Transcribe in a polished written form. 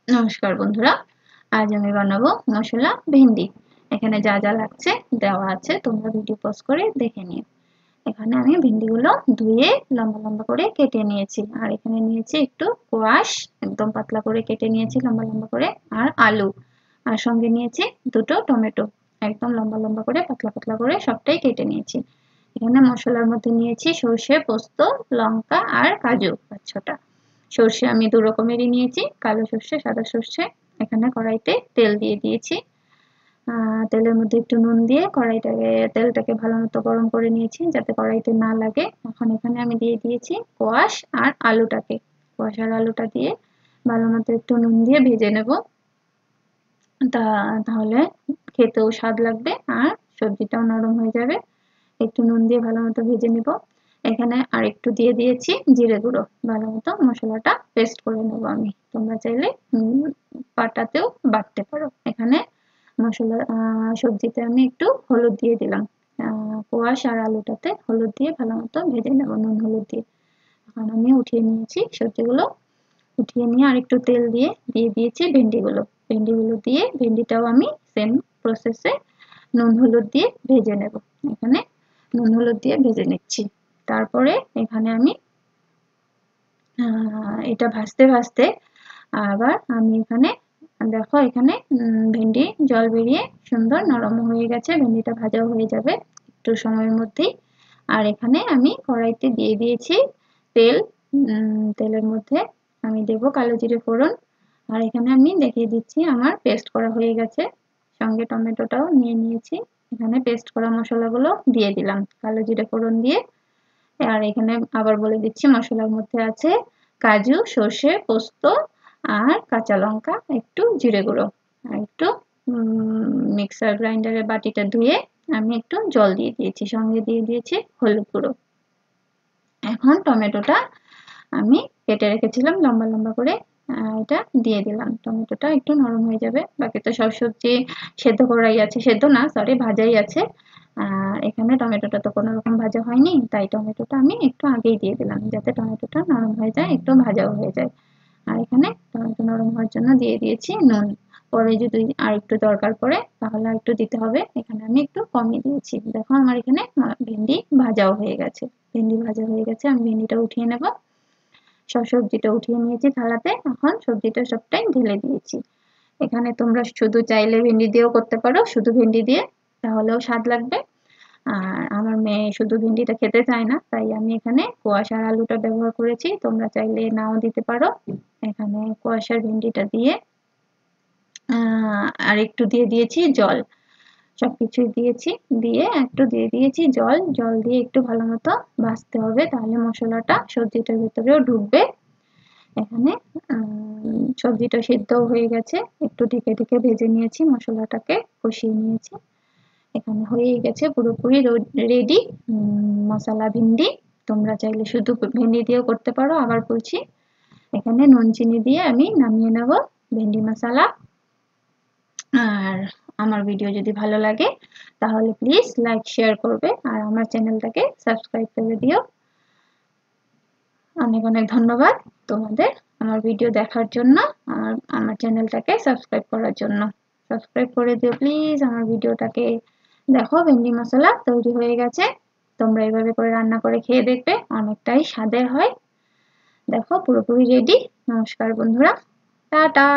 নমস্কার বন্ধুরা, আজ আমি বানাবো মশলা ভেন্ডি। এখানে যা যা লাগছে দেওয়া আছে, তোমরা ভিডিও পজ করে দেখে নিও। এখানে আমি ভেন্ডিগুলো ধুয়ে লম্বা লম্বা করে কেটে নিয়েছি, আর এখানে নিয়েছি একটু কোয়াশ, একদম পাতলা করে কেটে নিয়েছি লম্বা লম্বা করে, আর আলু, আর সঙ্গে নিয়েছি দুটো টমেটো, একদম লম্বা লম্বা করে পাতলা পাতলা করে সবটাই কেটে নিয়েছি। এখানে মশলার মধ্যে নিয়েছি সর্ষে, পোস্ত, লঙ্কা আর কাজু ৫-৬টা। সর্ষে আমি দু রকমেরই নিয়েছি, কালো সর্ষে, সাদা সর্ষে। এখানে কড়াইতে তেল দিয়ে দিয়েছি, তেলের মধ্যে একটু নুন দিয়ে তেলটাকে ভালো মতো গরম করে নিয়েছি যাতে কড়াইতে না লাগে। এখন এখানে আমি দিয়ে দিয়েছি কোয়াশ আর আলুটাকে, কোয়াশ আর আলুটা দিয়ে ভালো মতো একটু নুন দিয়ে ভেজে নেব, তাহলে খেতেও স্বাদ লাগবে আর সবজিটাও নরম হয়ে যাবে। একটু নুন দিয়ে ভালো মতো ভেজে নেব। এখানে আর একটু দিয়ে দিয়েছি জিরে গুঁড়ো, ভালো মতো মশলাটা পেস্ট করে নেব আমি। তোমরা চাইলে পাটাতেও বাটতে পারো। এখানে সবজিতে আমি একটু হলুদ দিয়ে দিলাম, কোয়াশ আর আলুটাতে হলুদ দিয়ে ভালো মতো ভেজে নেব নুন হলুদ দিয়ে। এখন আমি উঠিয়ে নিয়েছি সবজিগুলো, উঠিয়ে নিয়ে আর একটু তেল দিয়ে দিয়েছি ভেন্ডিগুলো। ভেন্ডিগুলো দিয়ে ভেন্ডিটাও আমি সেম প্রসেসে নুন হলুদ দিয়ে ভেজে নেব। এখানে নুন হলুদ দিয়ে ভেজে নিচ্ছি। তারপরে এখানে আমি এটা ভাজতে ভাজতে আবার আমি এখানে দেখো, এখানে ভেন্ডি জল বেরিয়ে সুন্দর নরম হয়ে গেছে, ভেন্ডিটা ভাজাও হয়ে যাবে একটু সময়ের মধ্যেই। আর এখানে আমি কড়াইতে দিয়ে দিয়েছি তেল, তেলের মধ্যে আমি দেব কালো জিরে ফোড়ন, আর এখানে আমি দেখিয়ে দিচ্ছি আমার পেস্ট করা হয়ে গেছে, সঙ্গে টমেটোটাও নিয়ে নিয়েছি। এখানে পেস্ট করা মশলাগুলো দিয়ে দিলাম কালো জিরে ফোড়ন দিয়ে। আর এখানে আবার বলে দিচ্ছি মশলার মধ্যে আছে কাজু, সর্ষে, পোস্ত আর কাঁচা লঙ্কা, একটু জিরে গুঁড়ো, আর একটু মিক্সার গ্রাইন্ডারের বাটিটা ধুয়ে আমি একটু জল দিয়ে দিয়েছি, সঙ্গে দিয়ে দিয়েছি হলুদ গুঁড়ো। এখন টমেটোটা আমি কেটে রেখেছিলাম লম্বা লম্বা করে, এটা দিয়ে দিলাম। টমেটোটা একটু নরম হয়ে যাবে, বাকি তো সব সবজি সেদ্ধ করাই আছে, সেদ্ধ না সরি ভাজাই আছে। এখানে টমেটোটা তো কোনো রকম ভাজা হয়নি, তাই টমেটোটা আমি একটু আগেই দিয়ে দিলাম যাতে টমেটোটা নরম হয়ে যায়, একটু ভাজাও হয়ে যায়। আর এখানে টমেটো নরম হওয়ার জন্য দিয়ে দিয়েছি নুন, পরে যদি আর একটু দরকার পড়ে তাহলে আর একটু দিতে হবে, এখানে আমি একটু কমই দিয়েছি। দেখো আমার এখানে ভেন্ডি ভাজাও হয়ে গেছে, ভেন্ডি ভাজা হয়ে গেছে, আমি ভেন্ডিটা উঠিয়ে নেব। সব সবজিটা উঠিয়ে নিয়েছি থালাতে, এখন সবজিটা সবটাই ঢেলে দিয়েছি। এখানে তোমরা শুধু চাইলে ভেন্ডি দিয়েও করতে পারো, শুধু ভেন্ডি দিয়ে তাহলেও স্বাদ লাগবে। আর আমার মেয়ে শুধু ভেন্ডিটা খেতে চায় না, তাই আমি এখানে কোয়াশ আর আলুটা ব্যবহার করেছি, তোমরা চাইলে নাও দিতে পারো। এখানে কোয়াশ আর ভেন্ডিটা দিয়ে আর একটু দিয়ে দিয়েছি জল, সবকিছুই দিয়েছি, দিয়ে একটু দিয়ে দিয়েছি জল, জল দিয়ে একটু ভালো মতো ভাজতে হবে, তাহলে মশলাটা সবজিটার ভেতরেও ঢুকবে। এখানে সবজিটা সিদ্ধও হয়ে গেছে, একটু ঢেকে ঢেকে ভেজে নিয়েছি, মশলাটাকে কষিয়ে নিয়েছি। এখানে হয়েই গেছে পুরোপুরি রেডি মশলা ভেন্ডি। তোমরা চাইলে শুধু ভেন্ডি দিয়েও করতে পারো। আবার বলছি, এখানে নুন চিনি দিয়ে আমি নামিয়ে নেব ভেন্ডি মশলা। আর আমার ভিডিও যদি ভালো লাগে তাহলে প্লিজ লাইক শেয়ার করবে, আর আমার চ্যানেলটাকে সাবস্ক্রাইব করে দিও। অনেক অনেক ধন্যবাদ তোমাদের আমার ভিডিও দেখার জন্য, আমার চ্যানেলটাকে সাবস্ক্রাইব করার জন্য। সাবস্ক্রাইব করে দিও প্লিজ আমার ভিডিওটাকে। দেখো ভেন্ডি মশলা তৈরি হয়ে গেছে, তোমরা এইভাবে করে রান্না করে খেয়ে দেখবে, অনেকটাই স্বাদের হয়। দেখো পুরোপুরি রেডি। নমস্কার বন্ধুরা, টাটা।